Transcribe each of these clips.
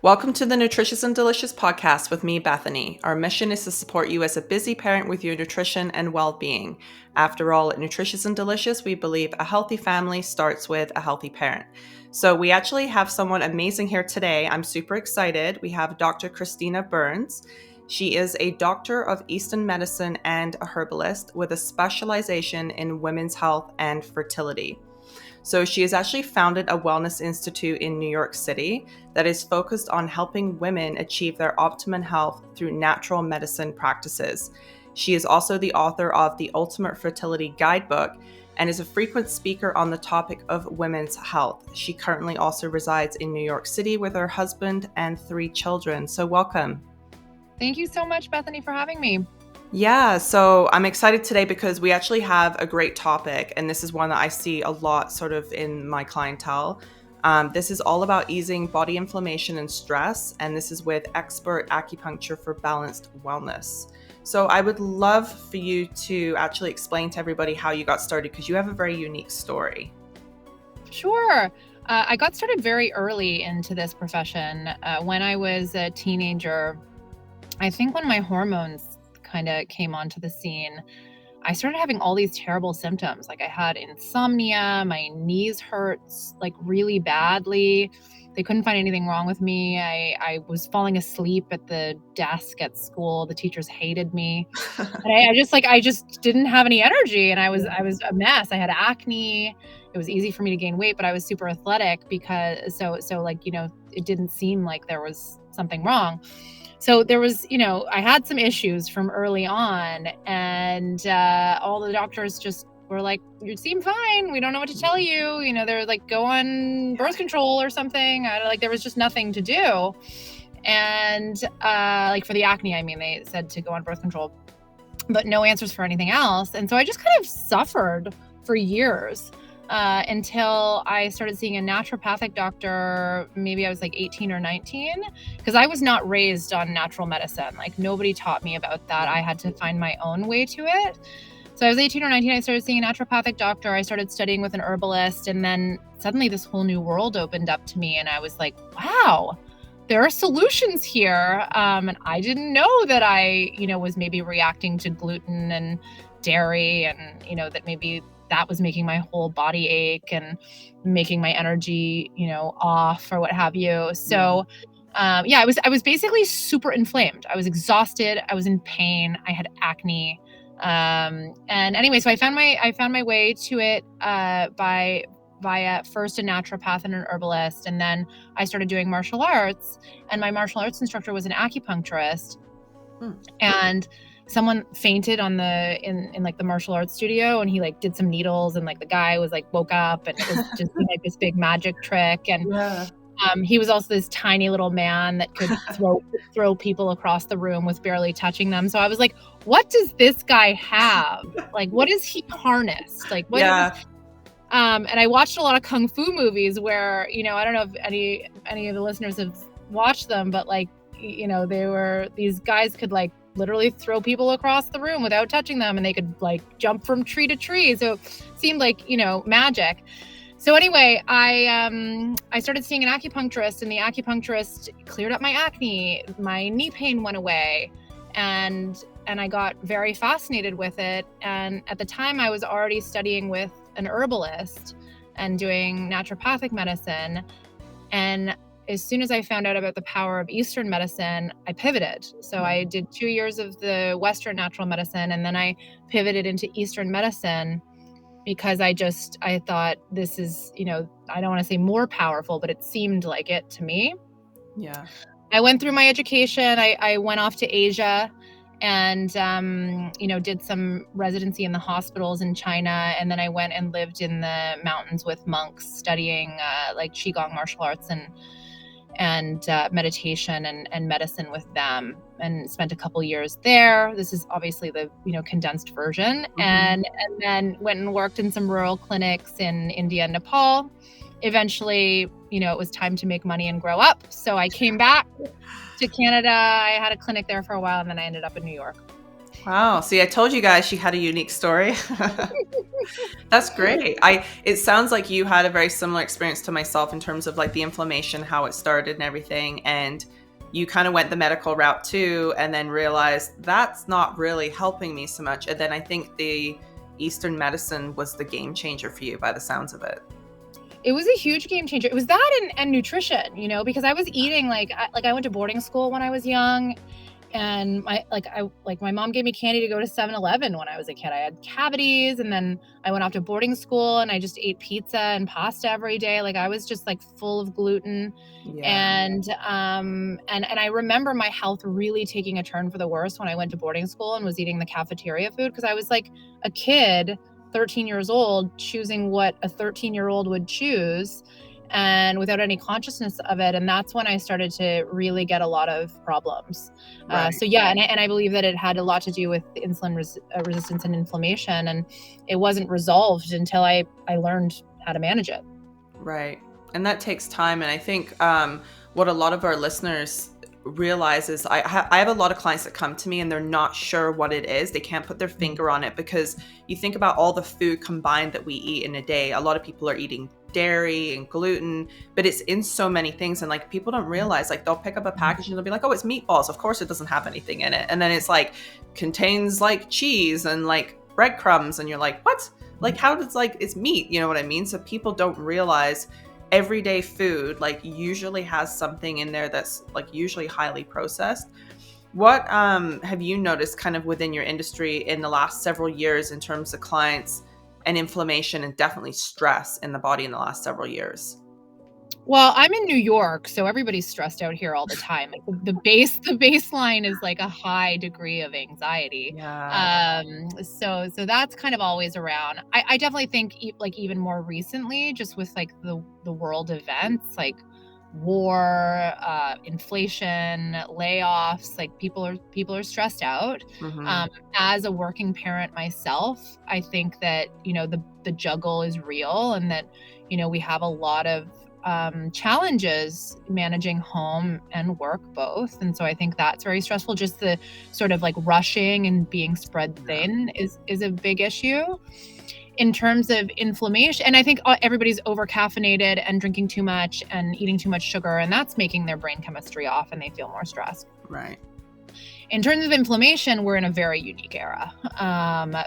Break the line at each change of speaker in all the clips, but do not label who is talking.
Welcome to the Nutritious and Delicious podcast with me, Bethany. Our mission is to support you as a busy parent with your nutrition and well-being. After all, at Nutritious and Delicious, we believe a healthy family starts with a healthy parent. So we actually have someone amazing here today. I'm super excited. We have Dr. Christina Burns. She is a doctor of Eastern medicine and a herbalist with a specialization in women's health and fertility. So she has actually founded a wellness institute in New York City that is focused on helping women achieve their optimum health through natural medicine practices. She is also the author of the Ultimate Fertility Guidebook and is a frequent speaker on the topic of women's health. She currently also resides in New York City with her husband and 3 children. So welcome.
Thank you so much, Bethany, for having me.
Yeah, so I'm excited today because we actually have a great topic, and this is one that I see a lot sort of in my clientele. This is all about easing body inflammation and stress, and this is with expert acupuncture for balanced wellness. So I would love for you to actually explain to everybody how you got started because you have a very unique story.
Sure. I got started very early into this profession. When I was a teenager, I think when my hormones kind of came onto the scene, I started having all these terrible symptoms. Like I had insomnia, my knees hurt like really badly. They couldn't find anything wrong with me. I was falling asleep at the desk at school. The teachers hated me. And I just didn't have any energy, and I was a mess. I had acne. It was easy for me to gain weight, but I was super athletic because it didn't seem like there was something wrong. So there was, I had some issues from early on, and all the doctors just were like, "You seem fine. We don't know what to tell you." They're like, "Go on birth control or something." There was just nothing to do. And for the acne, they said to go on birth control, but no answers for anything else. And so I just kind of suffered for years until I started seeing a naturopathic doctor. Maybe I was like 18 or 19, because I was not raised on natural medicine. Like nobody taught me about that. I had to find my own way to it. So I was 18 or 19, I started seeing a naturopathic doctor. I started studying with an herbalist, and then suddenly this whole new world opened up to me. And I was like, wow, there are solutions here. And I didn't know that I, was maybe reacting to gluten and dairy, and, that maybe that was making my whole body ache and making my energy, off or what have you. So, I was basically super inflamed. I was exhausted. I was in pain. I had acne. And anyway, so I found my way to it, via first a naturopath and an herbalist. And then I started doing martial arts, and my martial arts instructor was an acupuncturist. And someone fainted in like the martial arts studio, and he like did some needles, and like the guy was like woke up, and it was just like this big magic trick. And he was also this tiny little man that could throw people across the room with barely touching them. So I was like, what does this guy have? Like, what is he harnessed? Like, what is and I watched a lot of kung fu movies where, I don't know if any of the listeners have watched them, but like, these guys could like literally throw people across the room without touching them, and they could like jump from tree to tree. So it seemed like, magic. So anyway, I started seeing an acupuncturist, and the acupuncturist cleared up my acne. My knee pain went away, and I got very fascinated with it. And at the time I was already studying with an herbalist and doing naturopathic medicine. And as soon as I found out about the power of Eastern medicine, I pivoted. So I did 2 years of the Western natural medicine, and then I pivoted into Eastern medicine because I thought this is, I don't want to say more powerful, but it seemed like it to me.
Yeah.
I went through my education. I went off to Asia and, did some residency in the hospitals in China. And then I went and lived in the mountains with monks studying like Qigong martial arts and meditation and medicine with them, and spent a couple years there. This is obviously the, condensed version. And then went and worked in some rural clinics in India and Nepal. Eventually, it was time to make money and grow up. So I came back to Canada. I had a clinic there for a while, and then I ended up in New York.
Wow. See, I told you guys she had a unique story. That's great. It sounds like you had a very similar experience to myself in terms of like the inflammation, how it started and everything. And you kind of went the medical route too, and then realized that's not really helping me so much. And then I think the Eastern medicine was the game changer for you by the sounds of it.
It was a huge game changer. It was that and nutrition, because I was eating I went to boarding school when I was young, and my mom gave me candy to go to 7-Eleven when I was a kid. I had cavities, and then I went off to boarding school and I just ate pizza and pasta every day. Like I was just like full of gluten.
Yeah.
And I remember my health really taking a turn for the worse when I went to boarding school and was eating the cafeteria food, because I was like a kid, 13 years old, choosing what a 13-year-old would choose, and without any consciousness of it. And that's when I started to really get a lot of problems.
Right.
So yeah, and I believe that it had a lot to do with insulin resistance and inflammation, and it wasn't resolved until I learned how to manage it.
Right. And that takes time. And I think what a lot of our listeners realize is I have a lot of clients that come to me and they're not sure what it is. They can't put their finger on it, because you think about all the food combined that we eat in a day. A lot of people are eating dairy and gluten, but it's in so many things. And like people don't realize, like they'll pick up a package and they'll be like, oh, it's meatballs. Of course it doesn't have anything in it. And then it's like contains like cheese and like breadcrumbs. And you're like, what? Like how does like it's meat? You know what I mean? So people don't realize everyday food like usually has something in there that's like usually highly processed. What have you noticed kind of within your industry in the last several years in terms of clients and inflammation and definitely stress in the body in the last several years?
Well, I'm in New York, so everybody's stressed out here all the time. Like the baseline is like a high degree of anxiety.
Yeah.
So that's kind of always around. I definitely think like even more recently, just with like the world events like war, inflation, layoffs, like people are stressed out.
Mm-hmm.
As a working parent myself, I think that the juggle is real, and that we have a lot of challenges managing home and work both. And so I think that's very stressful. Just the sort of like rushing and being spread
Yeah.
thin is a big issue. In terms of inflammation, and I think everybody's over caffeinated and drinking too much and eating too much sugar, and that's making their brain chemistry off and they feel more stressed.
Right.
In terms of inflammation, we're in a very unique era,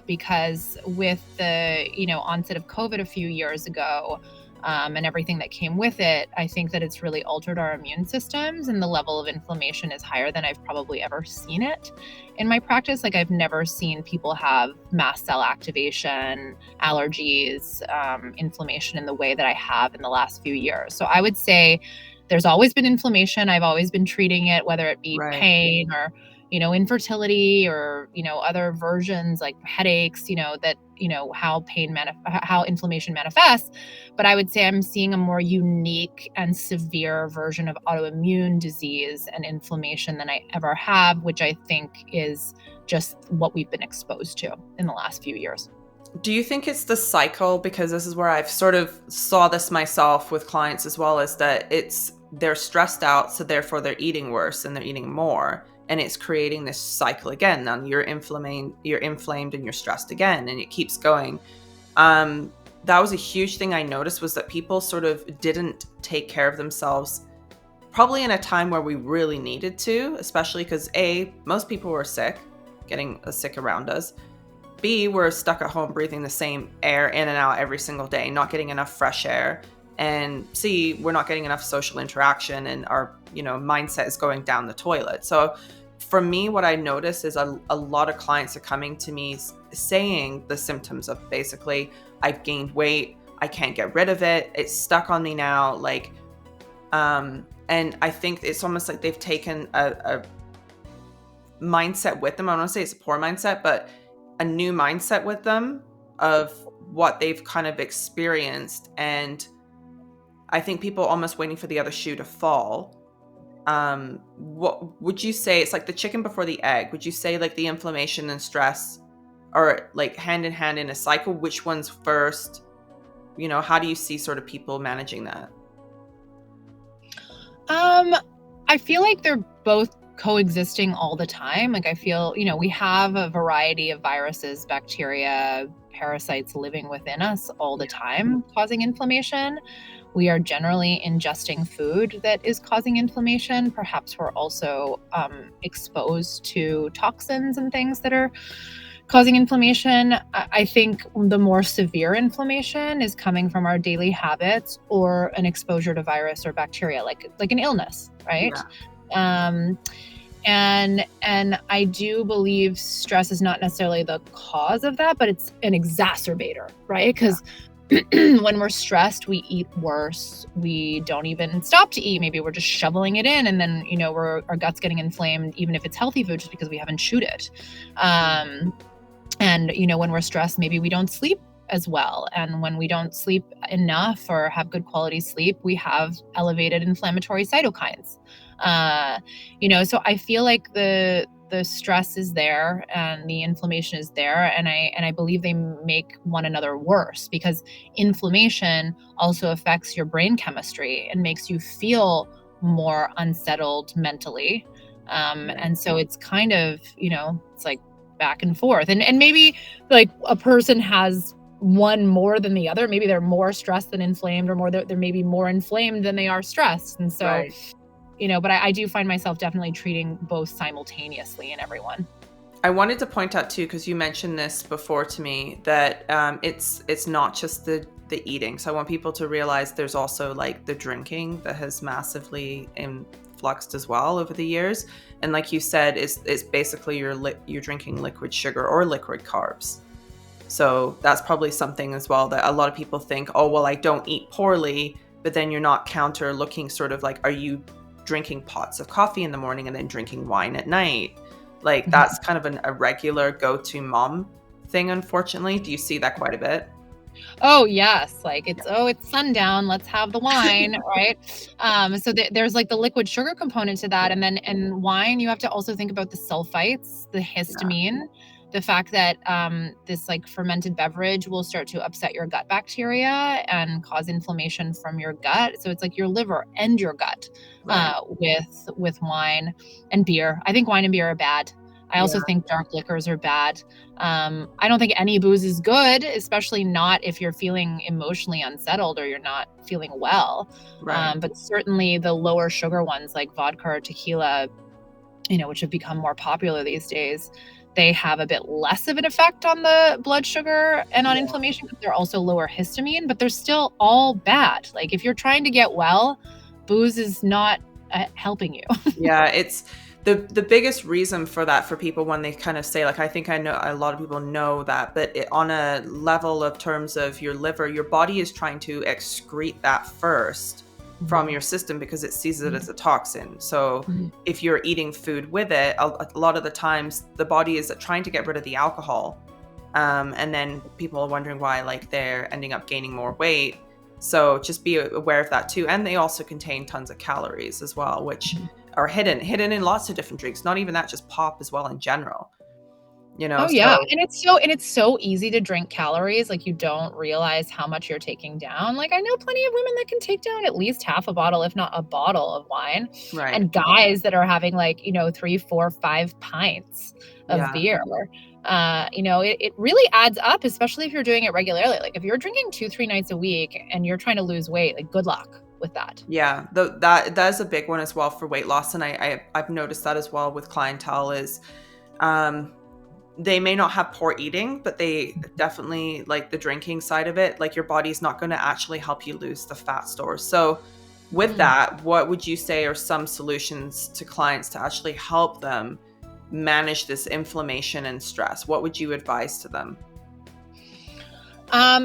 because with the onset of COVID a few years ago, and everything that came with it, I think that it's really altered our immune systems, and the level of inflammation is higher than I've probably ever seen it in my practice. Like I've never seen people have mast cell activation, allergies, inflammation in the way that I have in the last few years. So I would say there's always been inflammation. I've always been treating it, whether it be
Right.
pain or infertility, or other versions like headaches, that how inflammation manifests. But I would say I'm seeing a more unique and severe version of autoimmune disease and inflammation than I ever have, which I think is just what we've been exposed to in the last few years.
Do you think it's the cycle? Because this is where I've sort of saw this myself with clients as well, as that they're stressed out, so therefore they're eating worse and they're eating more, and it's creating this cycle again. Now you're inflamed and you're stressed again, and it keeps going. That was a huge thing I noticed, was that people sort of didn't take care of themselves probably in a time where we really needed to, especially because most people were sick, getting sick around us. B, we're stuck at home breathing the same air in and out every single day, not getting enough fresh air. And C, we're not getting enough social interaction, and our mindset is going down the toilet. So for me, what I notice is a lot of clients are coming to me saying the symptoms of basically, I've gained weight, I can't get rid of it, it's stuck on me now. Like, and I think it's almost like they've taken a mindset with them. I don't want to say it's a poor mindset, but a new mindset with them of what they've kind of experienced. And I think people almost waiting for the other shoe to fall. What would you say? It's like the chicken before the egg. Would you say like the inflammation and stress are like hand in hand in a cycle? Which one's first? How do you see sort of people managing that?
I feel like they're both coexisting all the time. Like I feel, we have a variety of viruses, bacteria, parasites living within us all the time, causing inflammation. We are generally ingesting food that is causing inflammation. Perhaps we're also exposed to toxins and things that are causing inflammation. I think the more severe inflammation is coming from our daily habits or an exposure to virus or bacteria, like an illness, right? Um, and I do believe stress is not necessarily the cause of that, but it's an exacerbator, right? Because when we're stressed, we eat worse. We don't even stop to eat. Maybe we're just shoveling it in, and then our gut's getting inflamed, even if it's healthy food, just because we haven't chewed it. And when we're stressed, maybe we don't sleep as well. And when we don't sleep enough or have good quality sleep, we have elevated inflammatory cytokines. So I feel like the stress is there and the inflammation is there, and I believe they make one another worse, because inflammation also affects your brain chemistry and makes you feel more unsettled mentally. And so it's kind of, it's like back and forth, and maybe like a person has one more than the other. Maybe they're more stressed than inflamed, or they're maybe more inflamed than they are stressed. And so but I do find myself definitely treating both simultaneously in everyone.
I wanted to point out too, because you mentioned this before to me, that it's not just the eating. So I want people to realize there's also like the drinking that has massively influxed as well over the years. And like you said, it's basically you're drinking liquid sugar or liquid carbs. So that's probably something as well that a lot of people think, oh, well, I don't eat poorly, but then you're not counter looking, sort of like, are you drinking pots of coffee in the morning and then drinking wine at night? Like that's kind of a regular go-to mom thing, unfortunately. Do you see that quite a bit?
Oh yes, like it's sundown, let's have the wine, right? So there's like the liquid sugar component to that, and then in wine you have to also think about the sulfites, the histamine, the fact that this like fermented beverage will start to upset your gut bacteria and cause inflammation from your gut. So it's like your liver and your gut with wine and beer. I think wine and beer are bad. I also think dark liquors are bad. I don't think any booze is good, especially not if you're feeling emotionally unsettled or you're not feeling well. But certainly the lower sugar ones like vodka or tequila, which have become more popular these days, they have a bit less of an effect on the blood sugar and on inflammation, because they're also lower histamine, but they're still all bad. Like if you're trying to get well, booze is not helping you.
It's the biggest reason for that for people when they kind of say, like, I think I know a lot of people know that, but on a level of terms of your liver, your body is trying to excrete that first from your system because it sees it as a toxin. So if you're eating food with it, a lot of the times the body is trying to get rid of the alcohol. And then people are wondering why, like, they're ending up gaining more weight. So just be aware of that too. And they also contain tons of calories as well, which are hidden in lots of different drinks. Not even that, just pop as well in general.
Oh yeah, and it's so easy to drink calories. Like you don't realize how much you're taking down. Like I know plenty of women that can take down at least half a bottle, if not a bottle of wine, and guys that are having like 3, 4, 5 pints of beer. It really adds up, especially if you're doing it regularly. Like if you're drinking 2, 3 nights a week and you're trying to lose weight, like good luck with that.
That is a big one as well for weight loss, and I've noticed that as well with clientele is they may not have poor eating, but they definitely, like the drinking side of it, like your body's not going to actually help you lose the fat stores. So with that, what would you say are some solutions to clients to actually help them manage this inflammation and stress? What would you advise to them?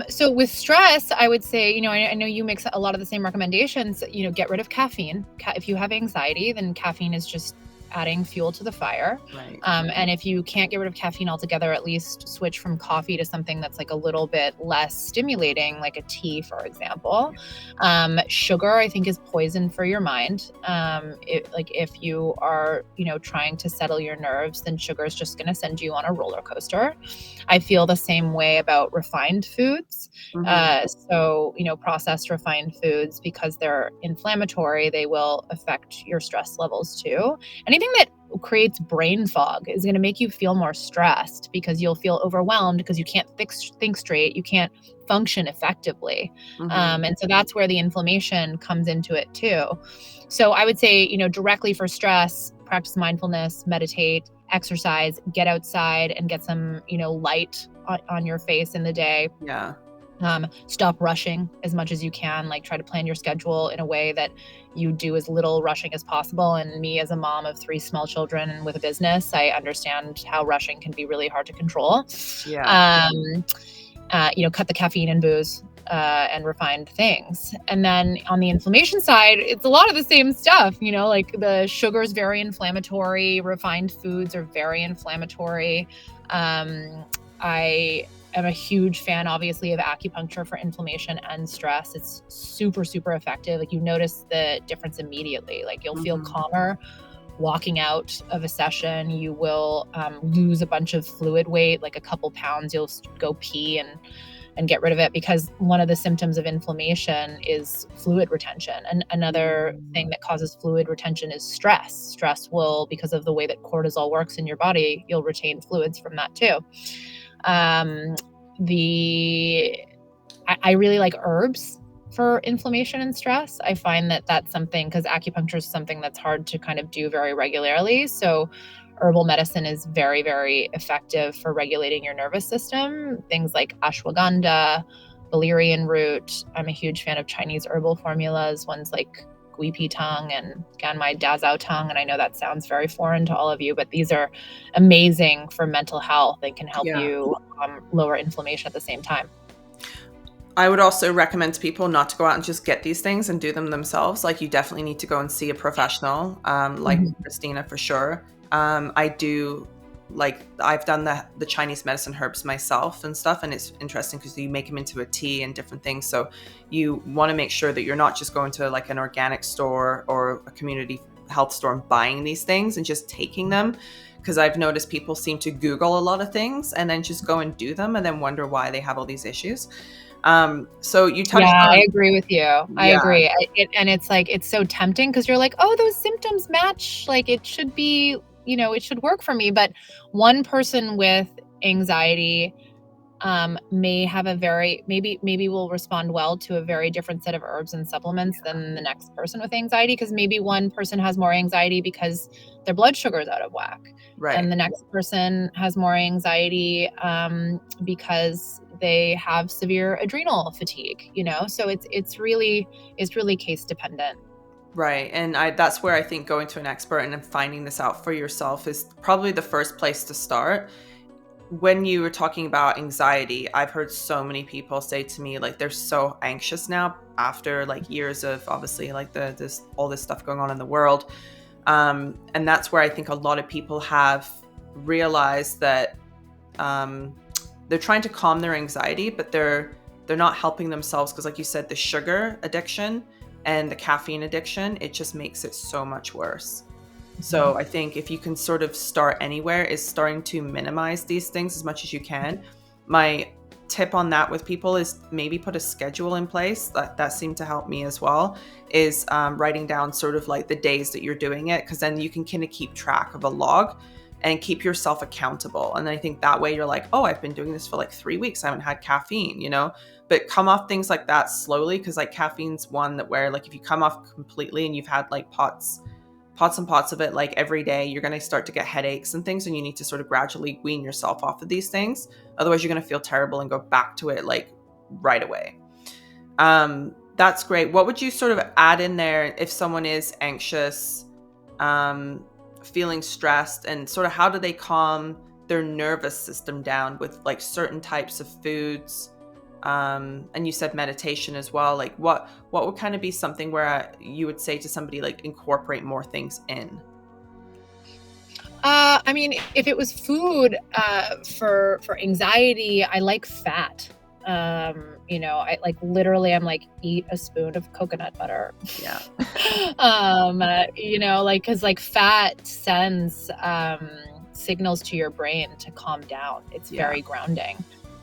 So with stress, I would say, I know you make a lot of the same recommendations, get rid of caffeine. If you have anxiety, then caffeine is just adding fuel to the fire. And if you can't get rid of caffeine altogether, at least switch from coffee to something that's like a little bit less stimulating, like a tea, for example. Sugar, I think, is poison for your mind. If you are, trying to settle your nerves, then sugar is just going to send you on a roller coaster. I feel the same way about refined foods. So, processed refined foods, because they're inflammatory, they will affect your stress levels too. Anything anything that creates brain fog is going to make you feel more stressed because you'll feel overwhelmed because you can't think straight. You can't function effectively. And so that's where the inflammation comes into it too. So I would say, directly for stress, practice mindfulness, meditate, exercise, get outside and get some, light on your face in the day.
Yeah.
Stop rushing as much as you can. Like, try to plan your schedule in a way that you do as little rushing as possible. And me, as a mom of 3 small children and with a business, I understand how rushing can be really hard to control.
Yeah.
Cut the caffeine and booze and refined things. And then on the inflammation side, it's a lot of the same stuff. Like, the sugar is very inflammatory. Refined foods are very inflammatory. I am a huge fan, obviously, of acupuncture for inflammation and stress. It's super, super effective. Like, you notice the difference immediately. Like, you'll feel calmer walking out of a session. You will lose a bunch of fluid weight, like a couple pounds. You'll go pee and get rid of it, because one of the symptoms of inflammation is fluid retention. And another thing that causes fluid retention is stress. Stress will, because of the way that cortisol works in your body, you'll retain fluids from that too. I really like herbs for inflammation and stress. I find that that's something, because acupuncture is something that's hard to kind of do very regularly. So herbal medicine is very, very effective for regulating your nervous system. Things like ashwagandha, valerian root. I'm a huge fan of Chinese herbal formulas, ones like Guipi tongue and Ganmai Dazao tongue. And I know that sounds very foreign to all of you, but these are amazing for mental health and can help you lower inflammation at the same time.
I would also recommend to people not to go out and just get these things and do them themselves. Like, you definitely need to go and see a professional, like Christina, for sure. I've done the Chinese medicine herbs myself and stuff, and it's interesting because you make them into a tea and different things. So you want to make sure that you're not just going to like an organic store or a community health store and buying these things and just taking them. Because I've noticed people seem to Google a lot of things and then just go and do them and then wonder why they have all these issues. So you touched on...
I agree with you. I agree. And it's like, it's so tempting because you're like, oh, those symptoms match. Like, it should be, it should work for me. But one person with anxiety may have maybe will respond well to a very different set of herbs and supplements than the next person with anxiety. Because maybe one person has more anxiety because their blood sugar is out of whack.
Right.
And the next person has more anxiety because they have severe adrenal fatigue, so it's really case dependent.
Right. And that's where I think going to an expert and then finding this out for yourself is probably the first place to start. When you were talking about anxiety, I've heard so many people say to me, like, they're so anxious now after like years of obviously like all this stuff going on in the world. And that's where I think a lot of people have realized that they're trying to calm their anxiety, but they're not helping themselves, because like you said, the sugar addiction and the caffeine addiction, it just makes it so much worse. So I think if you can sort of start anywhere, is starting to minimize these things as much as you can. My tip on that with people is maybe put a schedule in place. That seemed to help me as well, is writing down sort of like the days that you're doing it, because then you can kind of keep track of a log and keep yourself accountable. And I think that way you're like, oh, I've been doing this for like 3 weeks. I haven't had caffeine, but come off things like that slowly. Cause like caffeine's one that where like if you come off completely and you've had like pots and pots of it like every day, you're going to start to get headaches and things. And you need to sort of gradually wean yourself off of these things. Otherwise you're going to feel terrible and go back to it like right away. That's great. What would you sort of add in there if someone is anxious, feeling stressed, and sort of how do they calm their nervous system down with like certain types of foods? And you said meditation as well. Like what would kind of be something where you would say to somebody, like, incorporate more things in?
I mean, if it was food for anxiety, I like fat. I like literally, I'm like, eat a spoon of coconut butter.
Yeah.
Cause like fat sends signals to your brain to calm down. It's very grounding.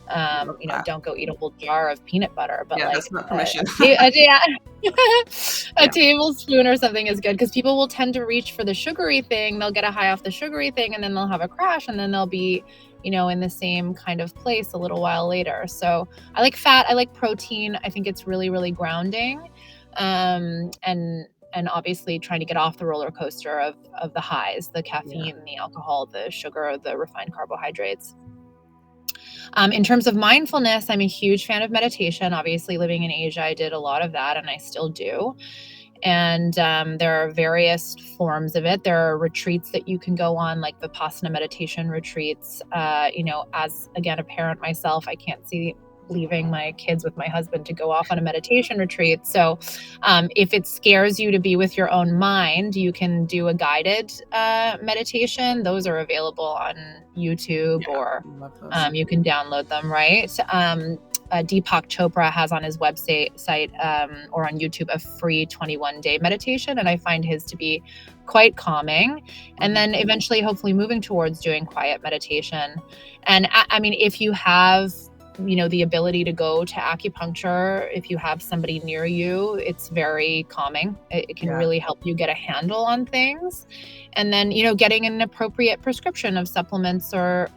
Love that.
Don't go eat a whole jar of peanut butter, but
Yeah,
like
that's not permission.
yeah, a
Yeah.
tablespoon or something is good, because people will tend to reach for the sugary thing. They'll get a high off the sugary thing, and then they'll have a crash, and then they'll be, in the same kind of place a little while later. So I like fat. I like protein. I think it's really, really grounding. And obviously trying to get off the roller coaster of the highs, the
Yeah.
caffeine, the alcohol, the sugar, the refined carbohydrates. In terms of mindfulness, I'm a huge fan of meditation. Obviously, living in Asia, I did a lot of that, and I still do. And there are various forms of it. There are retreats that you can go on, like Vipassana meditation retreats. As again, a parent myself, I can't see leaving my kids with my husband to go off on a meditation retreat. So if it scares you to be with your own mind, you can do a guided meditation. Those are available on YouTube,
Yeah.
or
Love those.
you can download them, right? Deepak Chopra has on his website or on YouTube a free 21-day meditation, and I find his to be quite calming. And then eventually, hopefully, moving towards doing quiet meditation. And I mean, if you have the ability to go to acupuncture, if you have somebody near you, it's very calming. It can really help you get a handle on things. And then getting an appropriate prescription of supplements or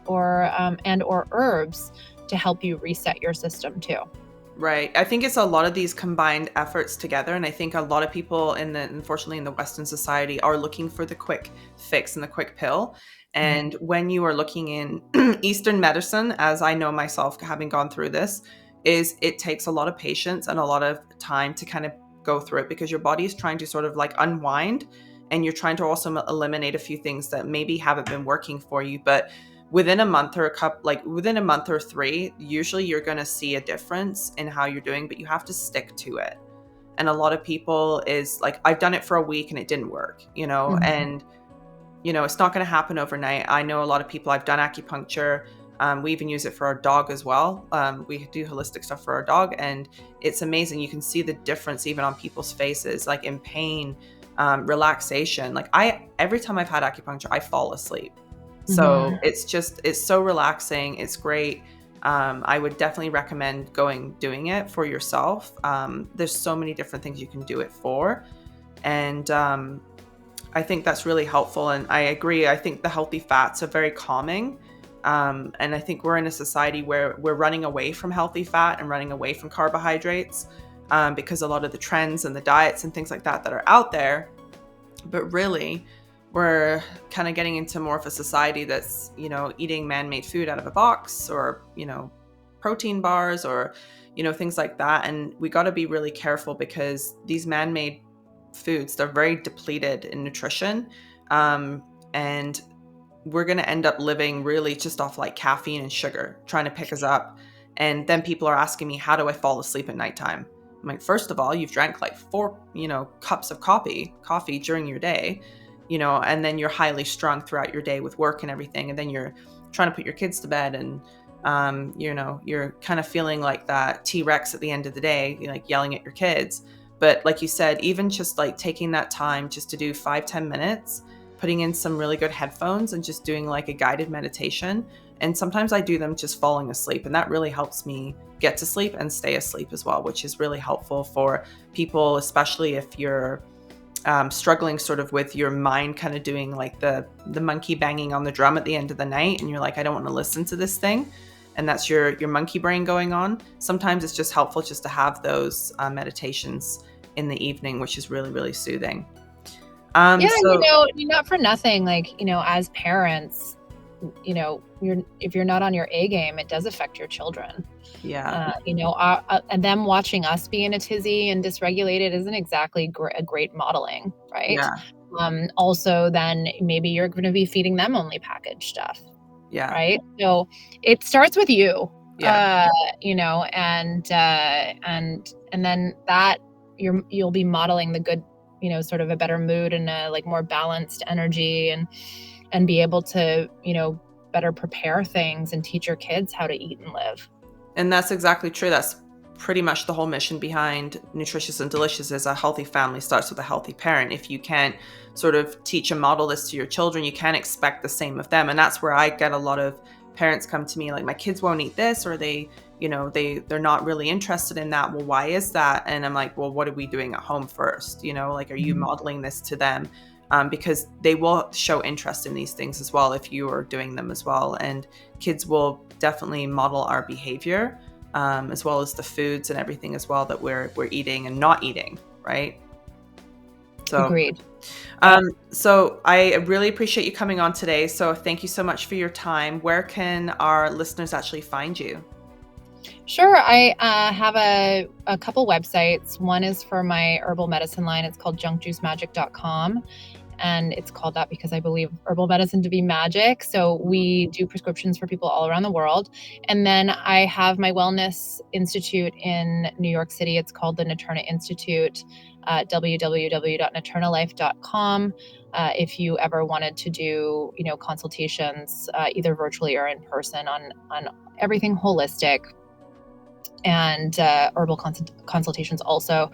herbs to help you reset your system too.
Right. I think it's a lot of these combined efforts together. And I think a lot of people unfortunately in the Western society are looking for the quick fix and the quick pill. And when you are looking in Eastern medicine, as I know myself, having gone through this, it takes a lot of patience and a lot of time to kind of go through it, because your body is trying to sort of like unwind, and you're trying to also eliminate a few things that maybe haven't been working for you. But within a month or 3, usually you're going to see a difference in how you're doing, but you have to stick to it. And a lot of people is like, I've done it for a week and it didn't work, and it's not going to happen overnight. I know a lot of people, I've done acupuncture. We even use it for our dog as well. We do holistic stuff for our dog, and it's amazing. You can see the difference even on people's faces, like in pain, relaxation. Like every time I've had acupuncture, I fall asleep. So it's so relaxing. It's great. I would definitely recommend doing it for yourself. There's so many different things you can do it for. And I think that's really helpful. And I agree. I think the healthy fats are very calming. And I think we're in a society where we're running away from healthy fat and running away from carbohydrates, because a lot of the trends and the diets and things like that are out there. But really, we're kind of getting into more of a society that's, eating man-made food out of a box, or, protein bars, or, things like that. And we got to be really careful, because these man-made foods, they're very depleted in nutrition. And we're going to end up living really just off like caffeine and sugar, trying to pick us up. And then people are asking me, how do I fall asleep at nighttime? I'm like, first of all, you've drank like 4, cups of coffee during your day, and then you're highly strung throughout your day with work and everything. And then you're trying to put your kids to bed, and, you're kind of feeling like that T-Rex at the end of the day, like yelling at your kids. But like you said, even just like taking that time just to do 5-10 minutes, putting in some really good headphones and just doing like a guided meditation. And sometimes I do them just falling asleep, and that really helps me get to sleep and stay asleep as well, which is really helpful for people, especially if you're struggling sort of with your mind kind of doing like the monkey banging on the drum at the end of the night, and you're like, I don't want to listen to this thing. And that's your monkey brain going on. Sometimes it's just helpful just to have those meditations in the evening, which is really, really soothing.
Not for nothing, like, as parents, if you're not on your A game, it does affect your children.
Yeah.
And them watching us be in a tizzy and dysregulated isn't exactly a great modeling, right?
Yeah.
Also, then maybe you're going to be feeding them only packaged stuff.
Yeah.
Right. So it starts with you.
Yeah.
And then that you'll be modeling the good, sort of a better mood and a like more balanced energy, and be able to, better prepare things and teach your kids how to eat and live.
And that's exactly true. That's pretty much the whole mission behind Nutritious and Delicious, is a healthy family starts with a healthy parent. If you can't sort of teach and model this to your children, you can't expect the same of them. And that's where I get a lot of parents come to me like, my kids won't eat this, or they're not really interested in that. Well, why is that? And I'm like, well, what are we doing at home first? Like, are you modeling this to them? Because they will show interest in these things as well if you are doing them as well. And kids will definitely model our behavior, as well as the foods and everything as well that we're eating and not eating, right? So,
Agreed.
So I really appreciate you coming on today. So thank you so much for your time. Where can our listeners actually find you?
Sure. I have a couple websites. One is for my herbal medicine line. It's called junkjuicemagic.com. And it's called that because I believe herbal medicine to be magic. So we do prescriptions for people all around the world. And then I have my wellness institute in New York City. It's called the Naturna Institute, www.naturnalife.com. If you ever wanted to do, consultations, either virtually or in person on everything holistic and herbal consultations also.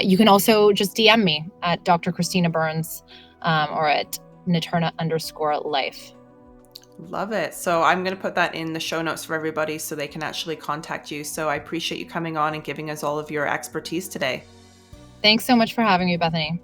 You can also just DM me at Dr. Christina Burns or at Naturna_life.
Love it. So I'm going to put that in the show notes for everybody so they can actually contact you. So I appreciate you coming on and giving us all of your expertise today.
Thanks so much for having me, Bethany.